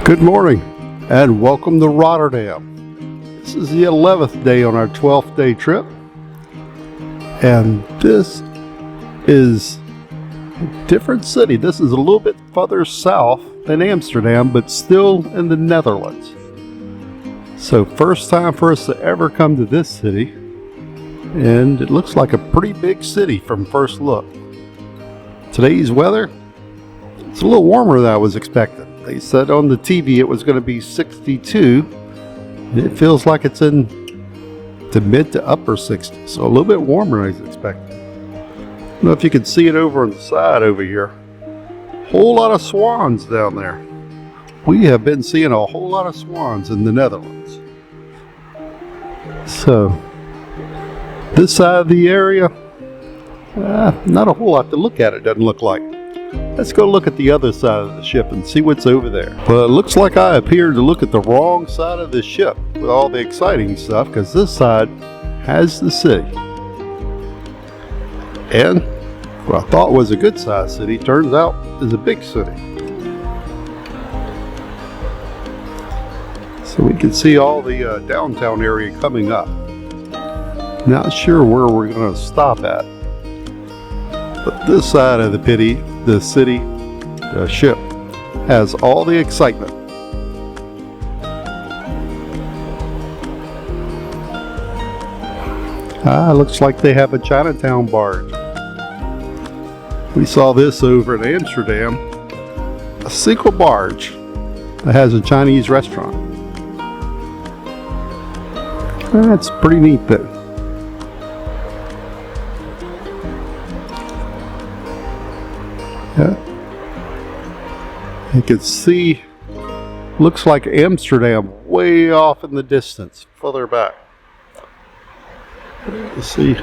Good morning and welcome to Rotterdam. This is the 11th day on our 12th day trip, and this is a different city. This is a little bit further south than Amsterdam, but still in the Netherlands. So first time for us to ever come to this city, and it looks like a pretty big city from first look. Today's weather, it's a little warmer than I was expecting. They said on the TV it was going to be 62. It feels like it's in the mid to upper 60s, so a little bit warmer than I was expecting. I don't know if you can see it over on the side over here. Whole lot of swans down there. We have been seeing a whole lot of swans in the Netherlands. So this side of the area, not a whole lot to look at, it doesn't look like. Let's go look at the other side of the ship and see what's over there. Well, it looks like I appeared to look at the wrong side of the ship with all the exciting stuff, because this side has the city. And what I thought was a good sized city turns out is a big city. So we can see all the downtown area coming up. Not sure where we're going to stop at, but this side of the city, the ship, has all the excitement. Looks like they have a Chinatown barge. We saw this over in Amsterdam, a single barge that has a Chinese restaurant. That's pretty neat though. Yeah. You can see, looks like Amsterdam way off in the distance, further back. You see,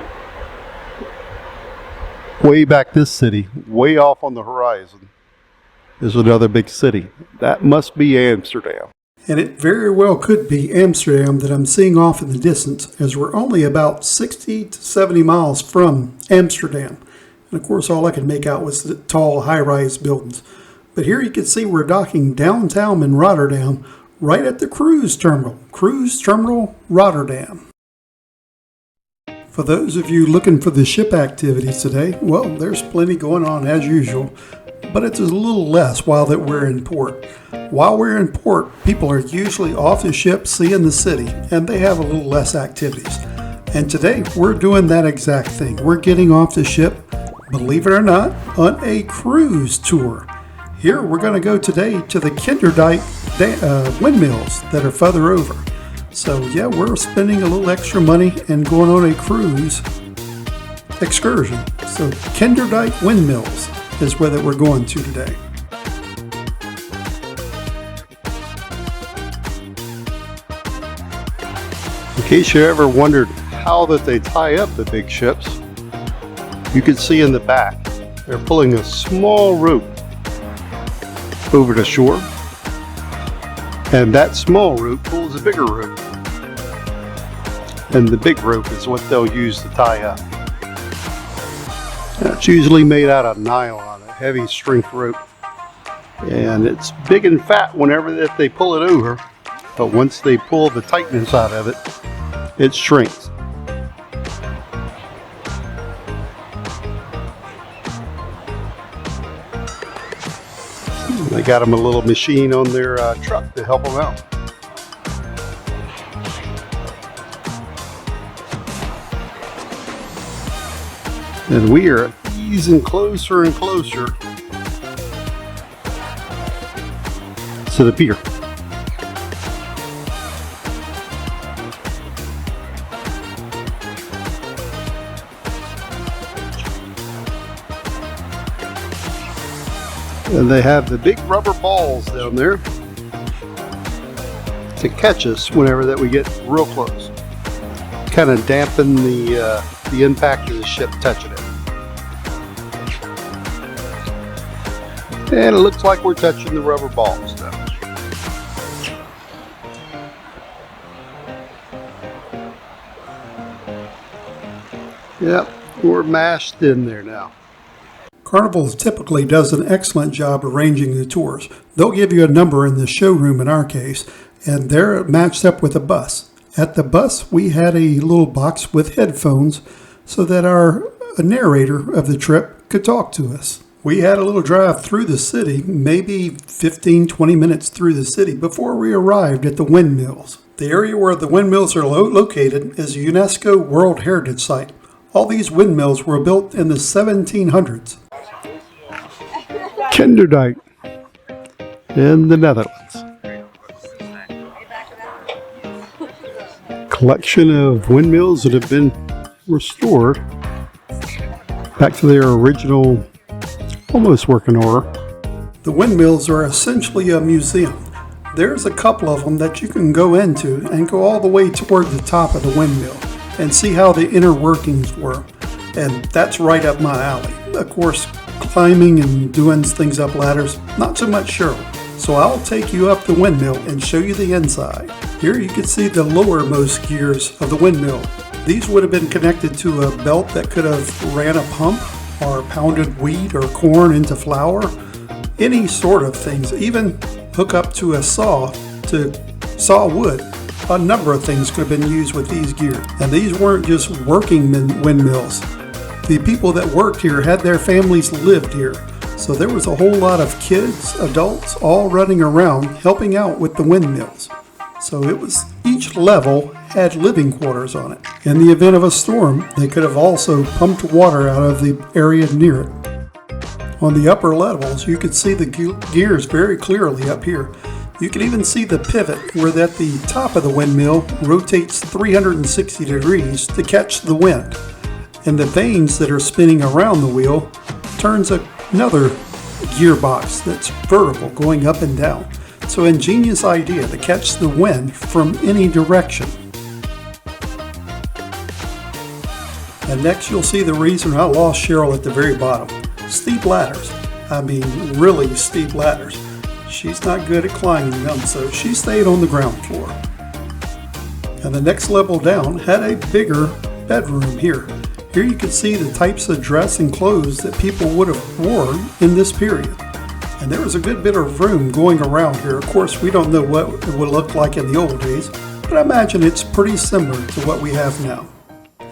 way back this city, way off on the horizon, is another big city. That must be Amsterdam. And it very well could be Amsterdam that I'm seeing off in the distance, as we're only about 60 to 70 miles from Amsterdam. And of course, all I could make out was the tall, high-rise buildings. But here you can see we're docking downtown in Rotterdam, right at the cruise terminal Rotterdam. For those of you looking for the ship activities today, well, there's plenty going on as usual, but it's a little less while that we're in port. While we're in port, people are usually off the ship seeing the city, and they have a little less activities. And today, we're doing that exact thing. We're getting off the ship, believe it or not, on a cruise tour. Here we're going to go today to the Kinderdijk Windmills that are further over. So yeah, we're spending a little extra money and going on a cruise excursion. So Kinderdijk Windmills is where that we're going to today. In case you ever wondered how that they tie up the big ships, you can see in the back, they're pulling a small rope over the shore, and that small rope pulls a bigger rope, and the big rope is what they'll use to tie up. It's usually made out of nylon, a heavy strength rope, and it's big and fat whenever that they pull it over, but once they pull the tightness out of it, it shrinks. They got them a little machine on their truck to help them out. And we are easing closer and closer to the pier. And they have the big rubber balls down there to catch us whenever that we get real close. Kind of dampen the impact of the ship touching it. And it looks like we're touching the rubber balls now. Yep, we're mashed in there now. Carnival typically does an excellent job arranging the tours. They'll give you a number in the showroom in our case, and they're matched up with a bus. At the bus, we had a little box with headphones so that our narrator of the trip could talk to us. We had a little drive through the city, maybe 15-20 minutes through the city before we arrived at the windmills. The area where the windmills are located is a UNESCO World Heritage Site. All these windmills were built in the 1700s. Kinderdijk in the Netherlands. Collection of windmills that have been restored back to their original, almost working order. The windmills are essentially a museum. There's a couple of them that you can go into and go all the way toward the top of the windmill and see how the inner workings were. And that's right up my alley. Of course, climbing and doing things up ladders, not so much sure. So I'll take you up the windmill and show you the inside. Here you can see the lowermost gears of the windmill. These would have been connected to a belt that could have ran a pump or pounded wheat or corn into flour. Any sort of things, even hook up to a saw to saw wood. A number of things could have been used with these gears. And these weren't just working windmills. The people that worked here had their families lived here. So there was a whole lot of kids, adults, all running around helping out with the windmills. So it was, each level had living quarters on it. In the event of a storm, they could have also pumped water out of the area near it. On the upper levels, you could see the gears very clearly up here. You can even see the pivot where at the top of the windmill rotates 360 degrees to catch the wind. And the vanes that are spinning around the wheel turns another gearbox that's vertical going up and down. So ingenious idea to catch the wind from any direction. And next you'll see the reason I lost Cheryl at the very bottom. Steep ladders. I mean really steep ladders. She's not good at climbing them, so she stayed on the ground floor. And the next level down had a bigger bedroom here. Here you can see the types of dress and clothes that people would have worn in this period. And there was a good bit of room going around here. Of course, we don't know what it would look like in the old days, but I imagine it's pretty similar to what we have now.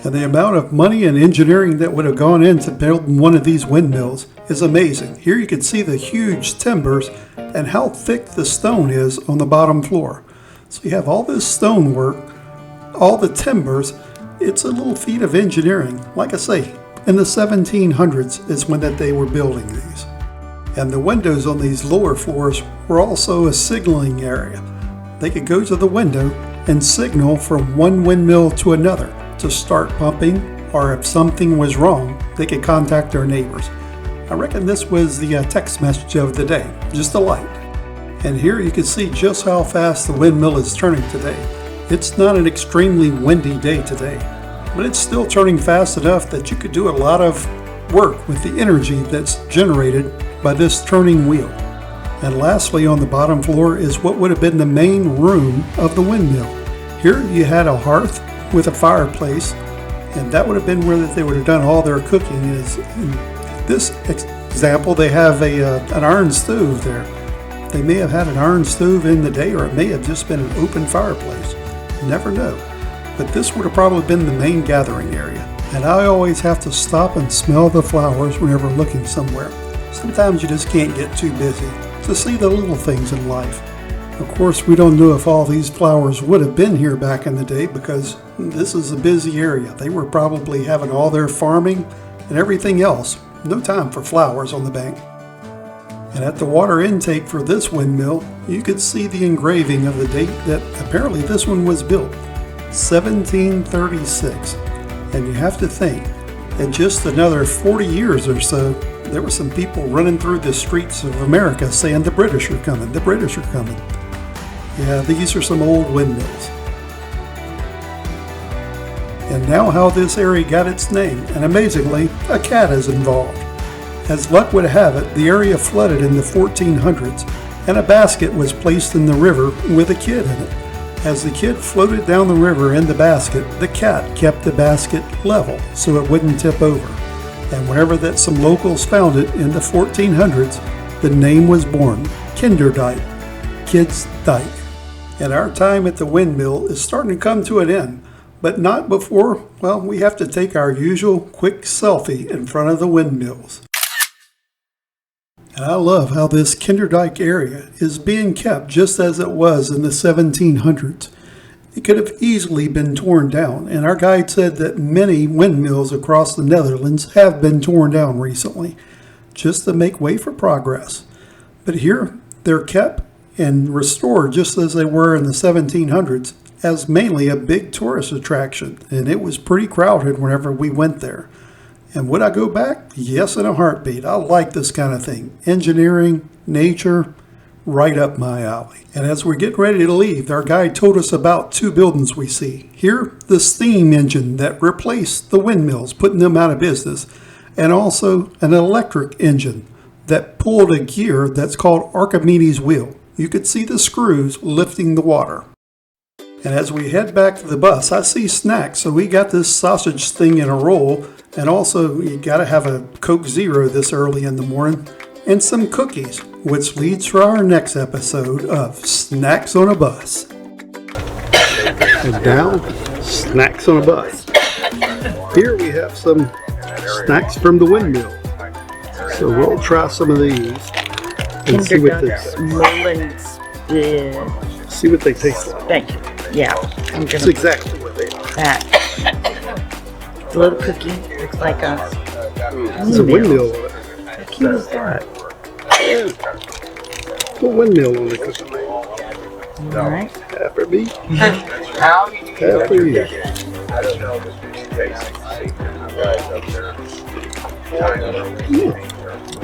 And the amount of money and engineering that would have gone into building one of these windmills is amazing. Here you can see the huge timbers and how thick the stone is on the bottom floor. So you have all this stonework, all the timbers. It's a little feat of engineering. Like I say, in the 1700s is when that they were building these. And the windows on these lower floors were also a signaling area. They could go to the window and signal from one windmill to another to start pumping, or if something was wrong, they could contact their neighbors. I reckon this was the text message of the day, just a light. And here you can see just how fast the windmill is turning today. It's not an extremely windy day today, but it's still turning fast enough that you could do a lot of work with the energy that's generated by this turning wheel. And lastly, on the bottom floor is what would have been the main room of the windmill. Here you had a hearth with a fireplace, and that would have been where they would have done all their cooking. In this example, they have an iron stove there. They may have had an iron stove in the day, or it may have just been an open fireplace. You never know. But this would have probably been the main gathering area. And I always have to stop and smell the flowers whenever looking somewhere. Sometimes you just can't get too busy to see the little things in life. Of course, we don't know if all these flowers would have been here back in the day because this is a busy area. They were probably having all their farming and everything else. No time for flowers on the bank. And at the water intake for this windmill, you could see the engraving of the date that apparently this one was built, 1736. And you have to think, in just another 40 years or so, there were some people running through the streets of America saying the British are coming, the British are coming. Yeah, these are some old windmills. And now how this area got its name, and amazingly, a cat is involved. As luck would have it, the area flooded in the 1400s, and a basket was placed in the river with a kid in it. As the kid floated down the river in the basket, the cat kept the basket level so it wouldn't tip over. And whenever that some locals found it in the 1400s, the name was born, Kinderdijk, Kids Dyke. And our time at the windmill is starting to come to an end, but not before, well, we have to take our usual quick selfie in front of the windmills. And I love how this Kinderdijk area is being kept just as it was in the 1700s. It could have easily been torn down, and our guide said that many windmills across the Netherlands have been torn down recently, just to make way for progress. But here, they're kept and restored just as they were in the 1700s, as mainly a big tourist attraction, and it was pretty crowded whenever we went there. And would I go back? Yes, in a heartbeat. I like this kind of thing. Engineering, nature, right up my alley. And as we're getting ready to leave, our guide told us about two buildings we see. Here, the steam engine that replaced the windmills, putting them out of business, and also an electric engine that pulled a gear that's called Archimedes' wheel. You could see the screws lifting the water. And as we head back to the bus, I see snacks. So we got this sausage thing in a roll, and also you got to have a Coke Zero this early in the morning, and some cookies, which leads to our next episode of Snacks on a Bus. And down, snacks on a bus. Here we have some snacks from the windmill. So we'll try some of these and see what see what they taste like. Thank you. Yeah, I'm That's gonna exactly what they are. that. It's a little cookie. Looks like a It's a windmill on it. How cute is that? A windmill on the cookie. All right. Half for me, half for you.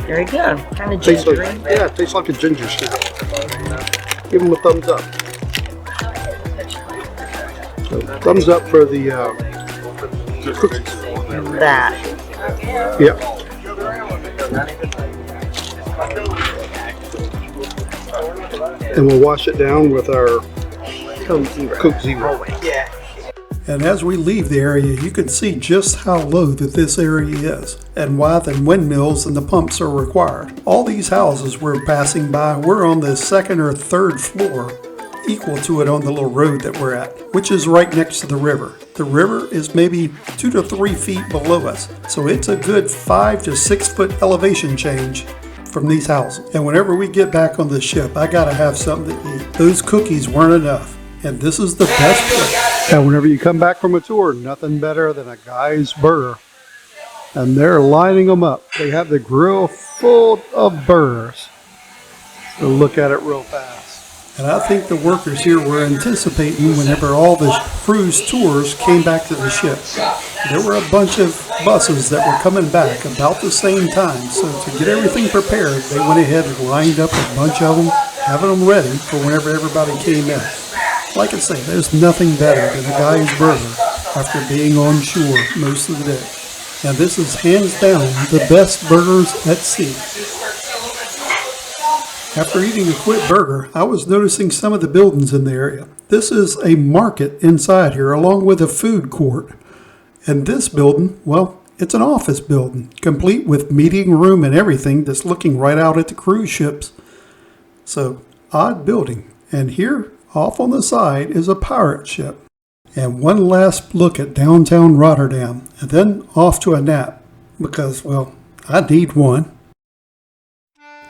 Very good. Kind of Tastes gingery. like, yeah, it tastes like a ginger snap. Give them a thumbs up. So, thumbs up for the cookies. That. Yep. And we'll wash it down with our Coke Zero. And as we leave the area, you can see just how low that this area is and why the windmills and the pumps are required. All these houses we're passing by, we're on the second or third floor, equal to it on the little road that we're at, which is right next to the river. The river is maybe 2 to 3 feet below us, so it's a good 5 to 6 foot elevation change from these houses. And whenever we get back on the ship, I gotta have something to eat. Those cookies weren't enough, and this is the best place. And whenever you come back from a tour, nothing better than a guy's burger. And they're lining them up. They have the grill full of burgers. So look at it real fast. And I think the workers here were anticipating whenever all the cruise tours came back to the ship. There were a bunch of buses that were coming back about the same time. So to get everything prepared, they went ahead and lined up a bunch of them, having them ready for whenever everybody came in. Like I say, there's nothing better than a guy's burger after being on shore most of the day. And this is hands down the best burgers at sea. After eating a quick burger, I was noticing some of the buildings in the area. This is a market inside here along with a food court. And this building, well, it's an office building, complete with meeting room and everything that's looking right out at the cruise ships. So, odd building. And here, off on the side, is a pirate ship. And one last look at downtown Rotterdam, and then off to a nap, because, well, I need one.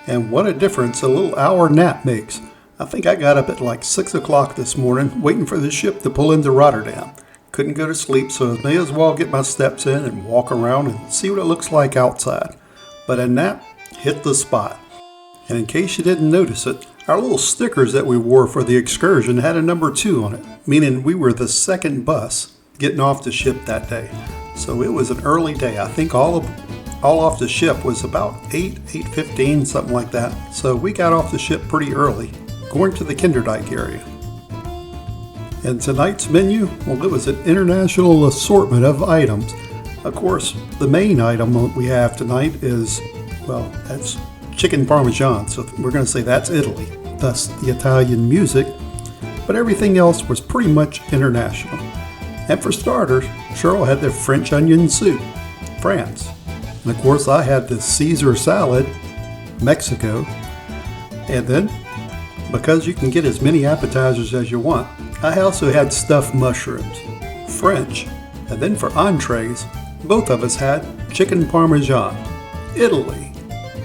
And what a difference a little hour nap makes. I think I got up at like 6 o'clock this morning, waiting for the ship to pull into Rotterdam. Couldn't go to sleep, so I may as well get my steps in and walk around and see what it looks like outside. But a nap hit the spot. And in case you didn't notice it, our little stickers that we wore for the excursion had a number 2 on it, meaning we were the second bus getting off the ship that day. So it was an early day. I think all off the ship was about 8:15, something like that. So we got off the ship pretty early, going to the Kinderdijk area. And tonight's menu, well, it was an international assortment of items. Of course, the main item that we have tonight is, well, that's chicken parmesan. So we're going to say that's Italy, thus the Italian music. But everything else was pretty much international. And for starters, Cheryl had the French onion soup, France. And of course I had the Caesar salad, Mexico. And then, because you can get as many appetizers as you want, I also had stuffed mushrooms, French, and then for entrees, both of us had chicken parmesan, Italy.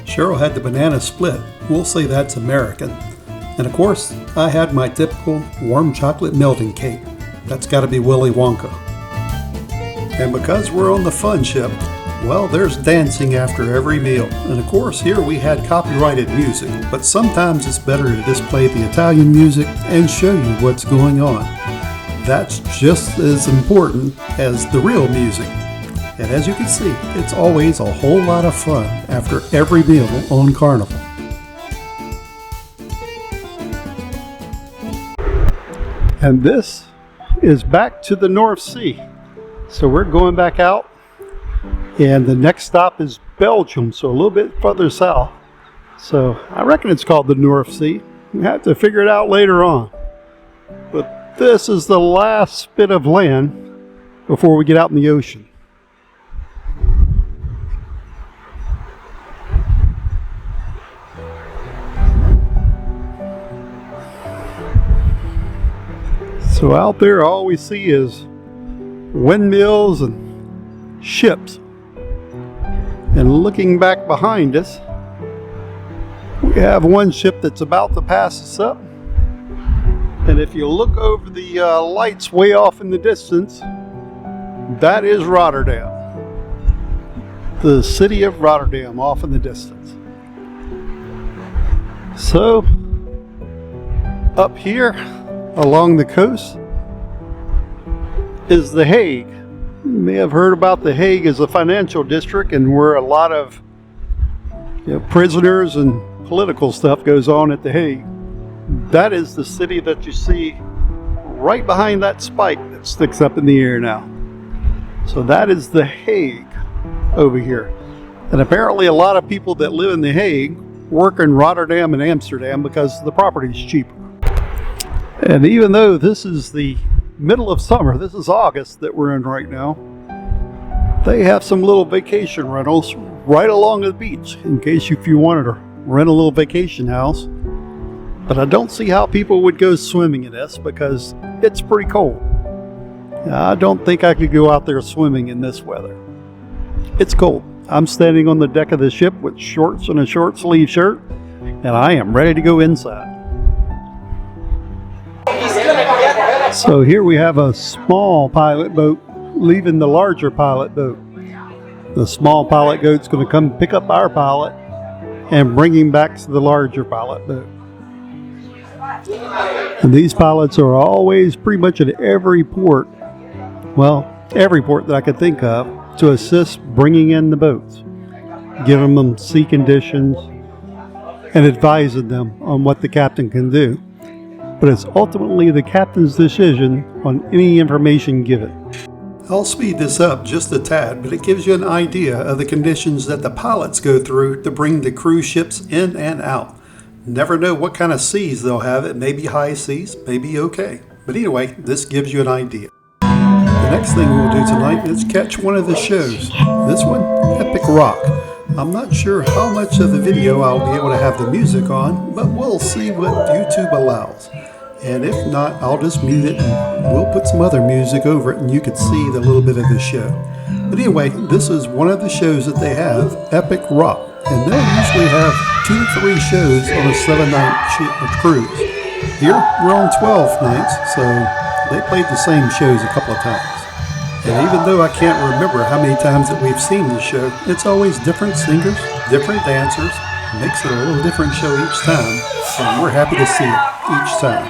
Cheryl had the banana split, we'll say that's American. And of course, I had my typical warm chocolate melting cake. That's gotta be Willy Wonka. And because we're on the fun ship, well, there's dancing after every meal. And of course, here we had copyrighted music, but sometimes it's better to display the Italian music and show you what's going on. That's just as important as the real music. And as you can see, it's always a whole lot of fun after every meal on Carnival. And this is back to the North Sea. So we're going back out, and the next stop is Belgium, so a little bit further south. So I reckon it's called the North Sea. We have to figure it out later on. But this is the last bit of land before we get out in the ocean. So out there all we see is windmills and ships. And looking back behind us, we have one ship that's about to pass us up. And if you look over the lights way off in the distance, that is Rotterdam. The city of Rotterdam off in the distance. So, up here along the coast is The Hague. You may have heard about The Hague as a financial district and where a lot of prisoners and political stuff goes on at The Hague. That is the city that you see right behind that spike that sticks up in the air now. So that is The Hague over here. And apparently a lot of people that live in The Hague work in Rotterdam and Amsterdam because the property is cheaper. And even though this is the middle of summer, this is August that we're in right now, they have some little vacation rentals right along the beach in case if you wanted to rent a little vacation house. But I don't see how people would go swimming in this because it's pretty cold. I don't think I could go out there swimming in this weather. It's cold. I'm standing on the deck of the ship with shorts and a short sleeve shirt, and I am ready to go inside. So here we have a small pilot boat leaving the larger pilot boat. The small pilot boat's going to come pick up our pilot and bring him back to the larger pilot boat. And these pilots are always pretty much at every port, well, every port that I could think of, to assist bringing in the boats, giving them sea conditions and advising them on what the captain can do. But it's ultimately the captain's decision on any information given. I'll speed this up just a tad, but it gives you an idea of the conditions that the pilots go through to bring the cruise ships in and out. Never know what kind of seas they'll have. It may be high seas, may be okay. But anyway, this gives you an idea. The next thing we'll do tonight is catch one of the shows. This one, Epic Rock. I'm not sure how much of the video I'll be able to have the music on, but we'll see what YouTube allows. And if not, I'll just mute it and we'll put some other music over it and you can see the little bit of the show. But anyway, this is one of the shows that they have, Epic Rock. And they'll usually have 2 to 3 shows on a 7-night cruise. Here, we're on 12 nights, so they played the same shows a couple of times. And even though I can't remember how many times that we've seen the show, it's always different singers, different dancers, makes it a little different show each time, and we're happy to see it each time.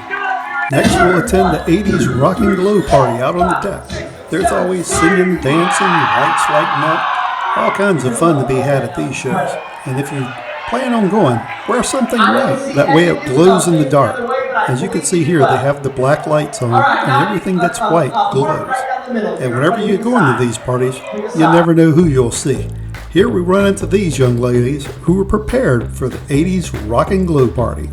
Next, we'll attend the 80s Rock and Glow party out on the deck. There's always singing, dancing, lights lighting up, all kinds of fun to be had at these shows. And if you plan on going, wear something white. That way it glows in the dark. As you can see here, they have the black lights on, and everything that's white glows. And whenever you go into these parties, you never know who you'll see. Here we run into these young ladies who were prepared for the 80s Rock and Glow party.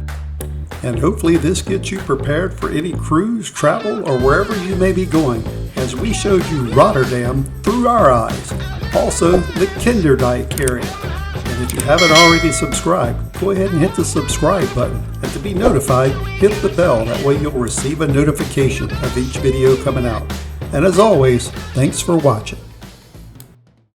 And hopefully this gets you prepared for any cruise, travel, or wherever you may be going, as we showed you Rotterdam through our eyes. Also the Kinderdijk area. And if you haven't already subscribed, go ahead and hit the subscribe button. And to be notified, hit the bell. That way you'll receive a notification of each video coming out. And as always, thanks for watching.